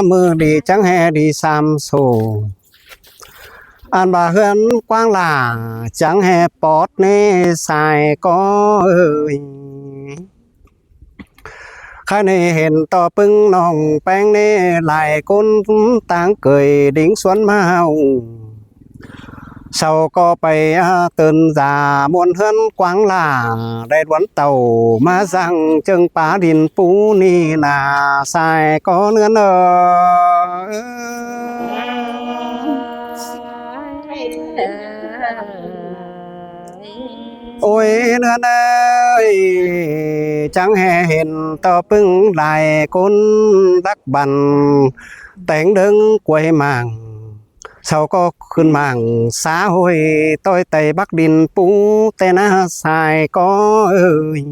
mưa đi chẳng hè đi xăm sổ anh bà hươn quang là chẳng hè bót nê xài có ơi khai này hiện to bưng nòng bánh nê lại côn táng cười đính xuân mau sau có bay tơn già muôn hơn quáng là đây đoán tàu mà rằng chân phá đình phú ni là sai có nữa ôi nữa ơi chẳng hề hiện to bưng lại côn đắc bằng tén đứng quay màng sau có khuyên màng xã hội tôi tây bắc đình phú tên sai có ơi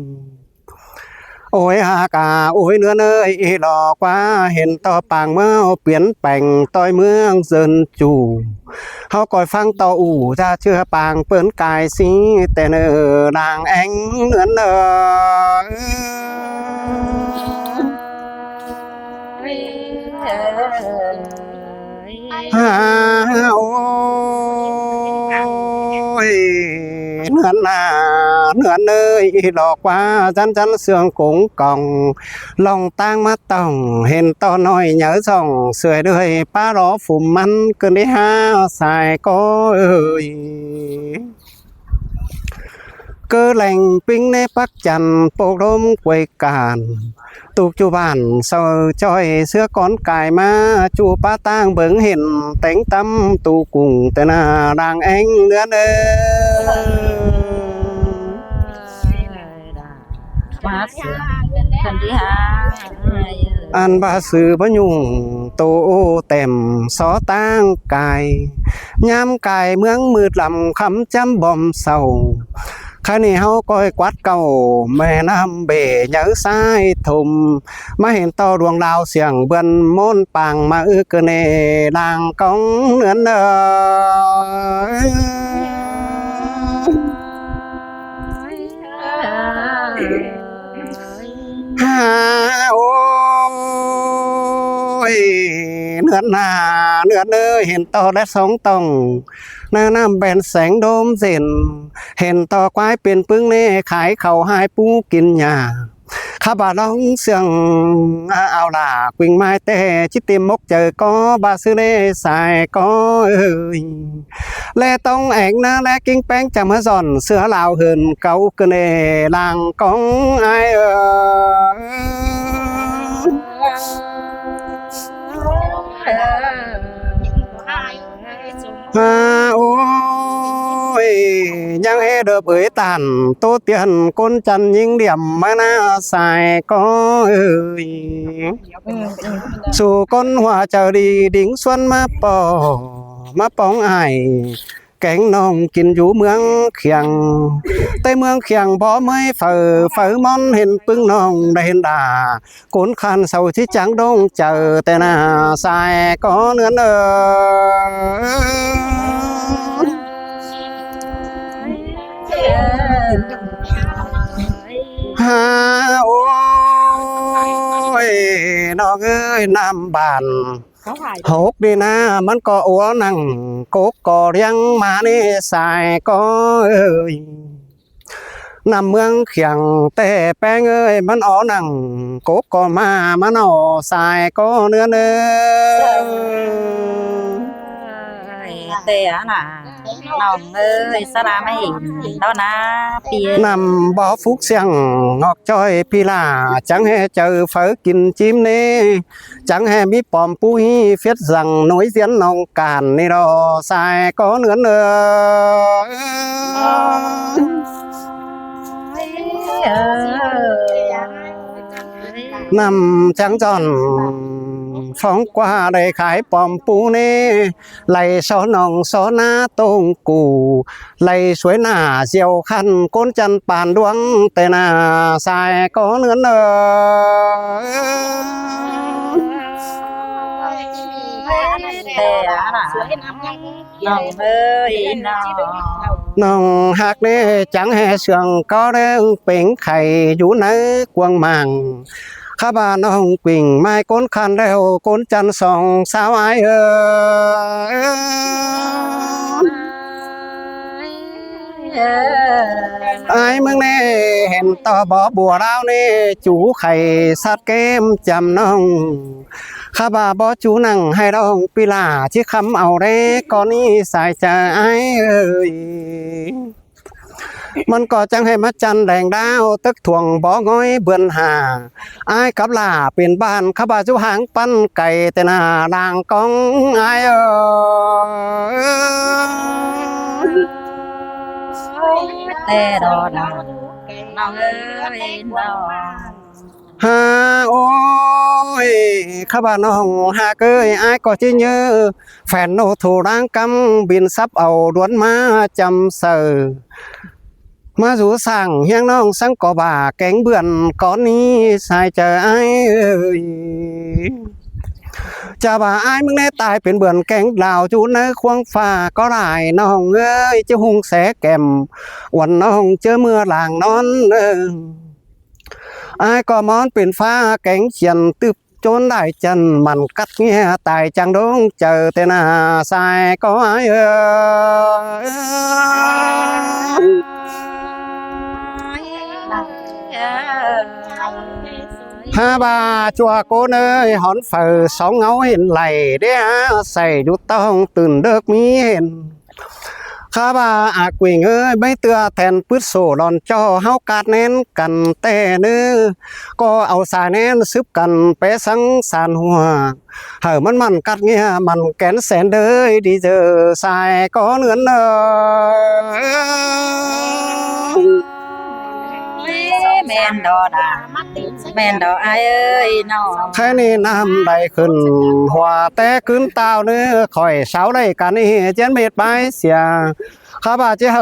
ôi hà cả ôi nữa ơi đò quá hiện to pàng mơ biến bành tôi mương dân chủ họ coi phăng to ủ ra chưa pàng bớn cài xí tên nàng anh nữa ôi nữa nơi đỏ qua rắn rắn xương cũng còng lòng tang mắt tòng hình to nói nhớ dòng sưởi đời ba đó phùm mắn cơn đi ha xài có ơi cơ lành pinh nê bắc chằn bộ đôm quay càn tục chu bản sau choi xưa con cài ma chu ba tang bướng hiện tánh tâm tu cùng tên là đàng anh nữa an ba sư bá nhung tô tèm xó tang cài nhám cài mướng mượt làm khắm chăm bom sầu khai này hao coi quát cầu mẹ nam bể nhớ sai thùm mà hiện to đuông đào xiềng bươn môn pàng mà ư cơ nề đang cống nữa ôi nữa nơi hiện to đã sống tòng na nam bèn sánh đốm rền hiện to quái tiền pưng nê khái khẩu hai pu kín nhà khá bà đóng xương ao là quỳnh mai tê chỉ tìm mốc chờ có bà sư nê xài có ơi lê tông ảnh na lê kinh bánh chăm hả giòn sữa lào hơn câu cơ nê làng con ai ôi nhang hê đợp ới tàn tô tiền côn chăn những điểm mà na xài có ơi dù con hòa chờ đi đính xuân mà bóng ai cánh nông kín rú mương khiang tây mương khiang bó mới phở món hình pưng nông đền đà cốn khăn sầu chí trắng đông chờ tên là sai có nữa ha ôi nó ơi nam bàn hốt đi naมันก็อ้วนนังโกก็เรียงมานี่สายก็เอ้ยนำเมืองเขียงแต่แป้งเอ้ยมันอ๋อนังโกก็มามันอ๋อสายก็เนื้อเตะน่ะน้องเอ้ยสลาไม่đó na nằm bó phúc xiang ngọt choi pi là chẳng hề chờ phở kín chim nê chẳng hề mi pòm pui phiết rằng nối diễn nông càn nê đó sai có nữa nằm trắng tròn phóng qua đây khái pòm pu nê lầy xó nòng xó na tông cù lầy suối nà diều khăn côn chân bàn đuông tên là sai có nữa nòng hạt nê chẳng hề sườn có đơn bình khẩy vũ nấy quăng màng ข้าบ้านน้องปิ่งไม้ก้นคันแล้วก้นจันสองสาวไอายไอ้มึงแน่เห็นต่อบ่อบัวเราเน่จูไข่สัตว์เกมจำน้องข้าบ่าบ่จูนั่งให้ร้องปีลาที่คำเอาเร่ก่อนนี้สายใจเอ้ยมันก็จังให้มาจันแดงดาวตึกถ่วงบ่อง้อยเบือนหาไอ้กับลาเป็นบ้านข้าบ่าจูหางปั้นไก่แต่หน้าด่างกองไอ้แต่ดอดาน้องเอ้ยน้อง ฮาโอ้ยข้าบ้านน้องหาเกยไอ้ก็จิเยอะแฟนโนถูร่างกำบินซับเอาดวนมาจำเสอมาสู่สั่งเฮียงน้องสังก่อบ่าแกงเบื่อนก่อนนี้สายเจอไอ้จะบ่าไอ้มึงแน่ตายเป็นเบื่อนแกงดาวจูเนื้อควงฟ้าก็ได้น้องเอ้ยจะหุงแสแก่มวันน้องเจอเมื่อหลางนอนไอ้ก็มอนเป็นฟ้าแกงเขียนตึบจนได้จันมันกัดเงี้ยตายจังดงเจอแต่หน้าสายก็ไอ้ฮาบาจัวโกเนยหอนเฝอสองเงาเห็นไหลเด้ใส่ดูต้องตื่นเด็กมีเห็นข้าบาอากวิ่งเอ้ยไม่เตือแทนพืชโซดอนจอเฮากาดเน้นกันแต่เนื้อก็เอาสายเน้นซึบกันไปสังสารหัวเฮ้มันกัดเงี้ยมันแกนแสนเด้ยดีเจอสายก็เหนือนเนแม่นดอดาแม่นดอไอเอ้ยน้อง แค่นี้น้ำได้ขึ้นหัวแต่ขึ้นเต้าเนื้อคอยเสาได้กันนี่เจนเม็ดใบเสียข้าบาเจ้า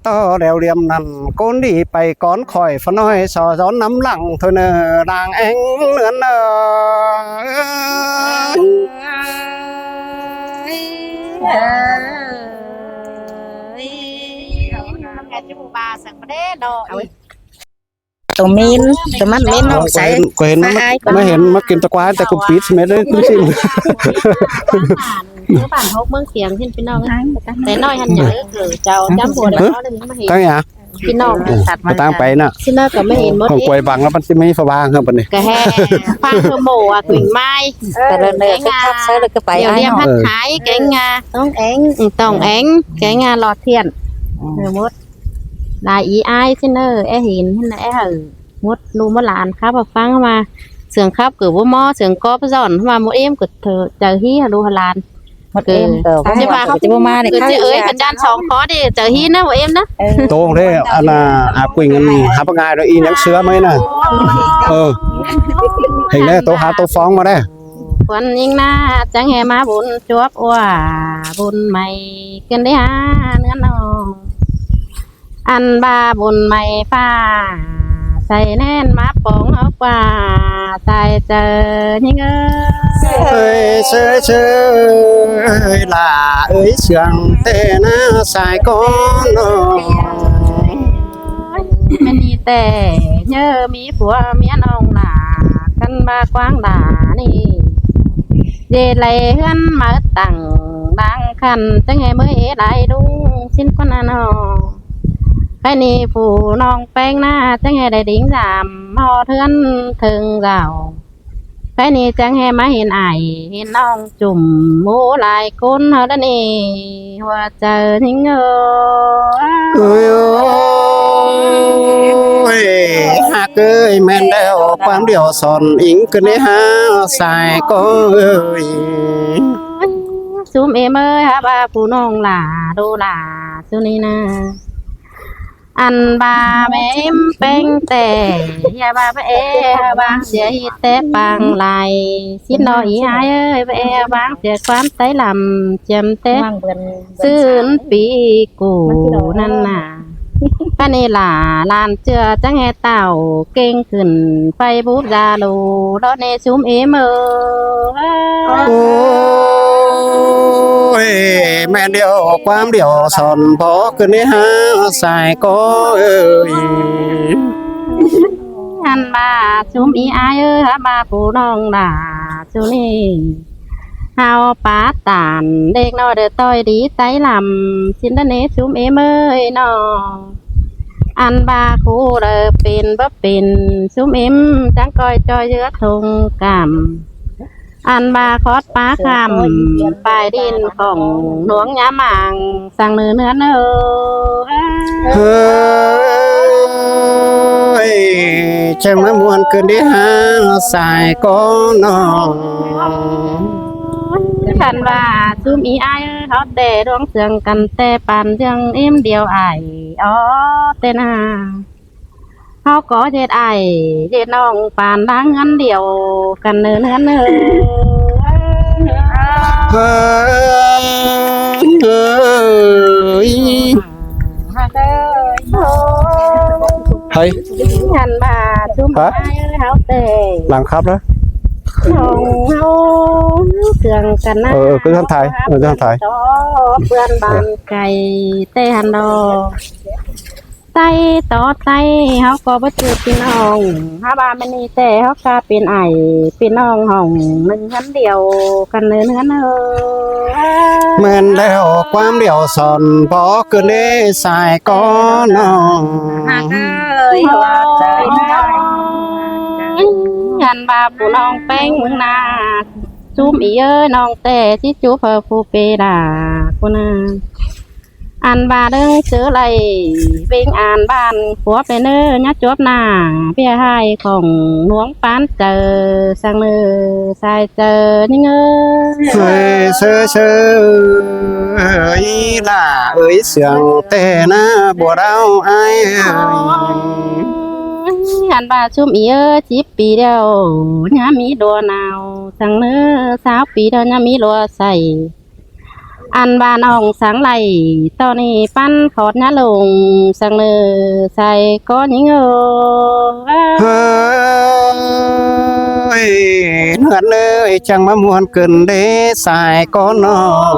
ต่อเดียวเรียมนั่นก้นดีไปก้อนคอยฝน้อยสอซ้อนน้ำหลังเธอเนอดางเอ็งเหลือนเนตัวมินตัวมันมินน้องใส่ ก็เห็นไม่เห็นมากินตะกวายแต่กูปิดเม็ดเลยกูชิม เมื่อบ้านฮกเมืองเสียงเห็นพี่น้องแต่น้อยหันเยอะหรือเจ้าจำบัวเดี๋ยวเขาเลยมาเห็น ตั้งอย่า พี่น้อง ตัด มาตั้งไปน่ะ ซินเนอร์ก็ไม่เห็นมด ของกวยบังแล้วมันสิไม่ฟบางครับปะนี่ กะแห่ฟังเธอโมอ่ะกลิ่นไม้ แต่เดินเลยก็ทับใส่เลยก็ไป เดี๋ยว ไอ้ เรียก น้อง พัดขายแกงงาต้องแองแกงงาหลอดเทียนมดลายอีไอซินเนอร์เห็นเห็นไหนมดรูมหลานครับฟังมาเสียงครับเกิดว่าหม้อเสียงกอบซ่อนมามดเอ็มเกิดเธอเจอฮีดูหลาน หมดเอ็มเติบจะมาเขาจะมาเนี่ย คือจะเอ้ยกันจานสองขอดิเจอฮีนะมดเอ็มนะ โตงเด้อันน่ะอากุยเงินหาปงายแล้วอีหยังเชื้อไหมน่ะเห็นได้โตหาโตฟ้องมาได้ วันยิงหน้าจังแห่มาบุญจวบว่าบุญใหม่กันได้หาเนื้อนองอันบาบุญใหม่ฟ้าใส่แน่นมาปองเอาป่าใส่เจอยิงเอ้ยเชยล่าเอ้ยเสียงแต่หน้าสายก้อนไม่มีแต่เยอะมีผัวเมียน้องหนากันบากว้างด่านี่เจเลยเฮือนมาตั้งดังคันจังไงเมื่อได้ดุงสิ้นคนนอใครนี่ผู้น้องแป้งหน้าจังไงได้ดิ้งจามหอเทือนถึงเราใครนี่จังไงมาเห็นไอเห็นน้องจุ่มหมูหลายคนเฮาดนี่ว่าเจอทิ้งโอ้ยหากเอ้ยแม่นแล้วความเดียวสอนอิงกันได้หาสายก็เอ้ย ซูมเอเมอร์ฮะบาผู้น้องหลาดูหลาซูนี่นะอันบาแม่มเป็นแต่ยาบาเอบางเสียฮิตแต่ปังไหลสินออีหายเอ้ยเอบางเสียความไตลำเจียมแต่ซื่นปีกูนั่นน่ะป้านี่หลาลานเจือจังแห่เต่าเก่งขึ้นไปบูบยาลูดอเนซูมเอเมอร์ โอ้ยแม่เดียวความเดียวสอนพอขึ้นได้หาสายก็เอ้ย หันบาชุมอีอายเอ้ยฮะบาผู้น้องด่าชุนี่เฮาป้าตานเด็กน้อยเด้อต้อยดีใจลำสินเนชุมเอเมยน้องอันบาคูเด้อเป็นบ่เป็นชุมเอ็มจังก้อยจอยเยือทงกำอันบาคอดป้าคำปลายดินของหลวงยามังสั่งเนื้อเนื้อ เฮ้ยจังมามวนขึ้นได้หาสายก็น้อง ฉันว่าซุมอีอายเขาแต่ดวงเสียงกันแต่ปานเรื่องเอ็มเดียวไออ๋อเต้นาเขาก็เจ็ดไอเจ็ดน้องปานล้างเงินเดียวกันเนื้อเนื้อเนื้อ เฮ้ยเฮ้ย ฉันว่าซุมอีอายเขาแต่ หลังครับแล้ว น้องเขาเสียงกันนะ cứ thân thái thân thái เพื่อนบ้านไก่เตหันดอไตต่อไตเขาก็บ่จืดพี่น้องฮาบามันนี่แต่เขาก็เป็นไอพี่น้องห้องหนึ่งคันเดียวกันเนื้อเนื้อเนอ เหมือนแล้วความเดียวสอนพอเกินได้สายก็น้อง หักเอ้ยว่าใจได้ ยันบาผู้น้องแป้งมึงนาจุ้มอีเอ้ยน้องแต่ที่จูเพอผู้เปดาคนน่ะอันบาเด้งเจอไรวิ่งอ่านบ้านผัวไปเนื้อยัดจบหน้าเพียให้ของหลวงปานเจอสังเนื้อสายเจอนี่เง เฮ้ยเชื่อเชื่อเอ้ยล่ะเอ้ยเสียงแต่หน้าบัวเราไอ้ายเอ้ย อันบาชุ่มอีเอ้ย10 ปีเดียวยังมีดัวนาวสังเนื้อ20 ปีเดียวยังมีรัวใส่อันบาน้องสังไหลตอนนี้ปั้นขอดนะลงสังเนื้อใส่ก้อนยิงเอ้ย เฮ้ยเนื้อเลยจังมามวนเกินได้สายก็น้อง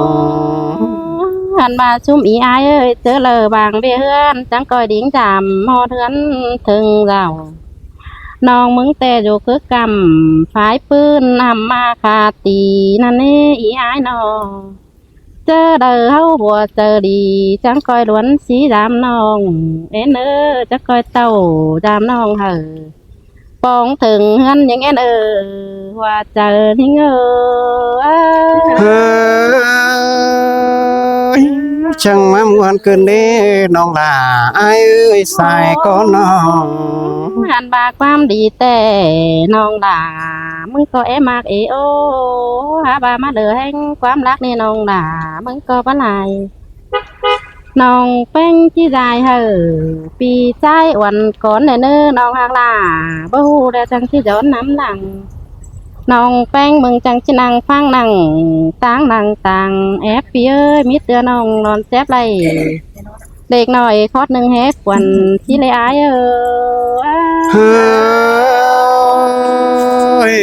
อันบาชุ่มอีอายเอ้ยเจอเลยบางเบี้ยเฮือนจังก้อยดิ้งจำหอเทือนถึงเราน้องมึงแต่อยู่คือกำฝายปืนนำมาคาตีนั่นนี่อีอายน้องเจอเด้อเฮาบัวเจอดีจังก้อยล้วนสีดำน้องเอ็นจังก้อยเต้าดำน้องเหอปองถึงเฮือนยังเอ็นว่าเจอนี่เงอ เฮ้ยจังมามวนเกินได้น้องล่ะไอ้ายเอ้ยสายก็น้อง หันบาความดีแต่น้องด่ามึงก็เอมากเอโอหาบามาเดือแห่งความรักนี่น้องด่ามึงก็ปะไหลน้องแป้งที่ได้เหอปีใจวันก่อนเนื้อน้องหางลาบ่ฮู้ได้จังที่ย้อนน้ำหลังน้องแป้งมึงจังชินังฟังนังต่างนังต่างแอบปีเอ้ยมิเตือน้องนอนแจ๊บไรเด็กหน่อยคอดหนึ่งแฮกวันที่เลยอายเฮ้ย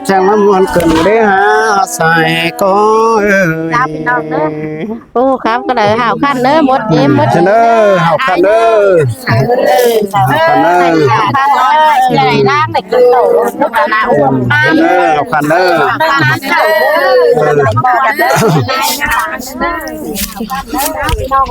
จังมามวนเกินได้หาสายก็เอ้ย จ้าพี่น้องเด้อโอ้ครับก็เลยหาวขั้นเด้อหมดเอ็มหมด เชนเนอร์เฮาคันเด้อเฮาคันเด้อ ขั้นใหญ่ล่างเด็กกินโตลูกหลานอ้วนมาก เด้อเฮาคันเด้อ พี่น้อง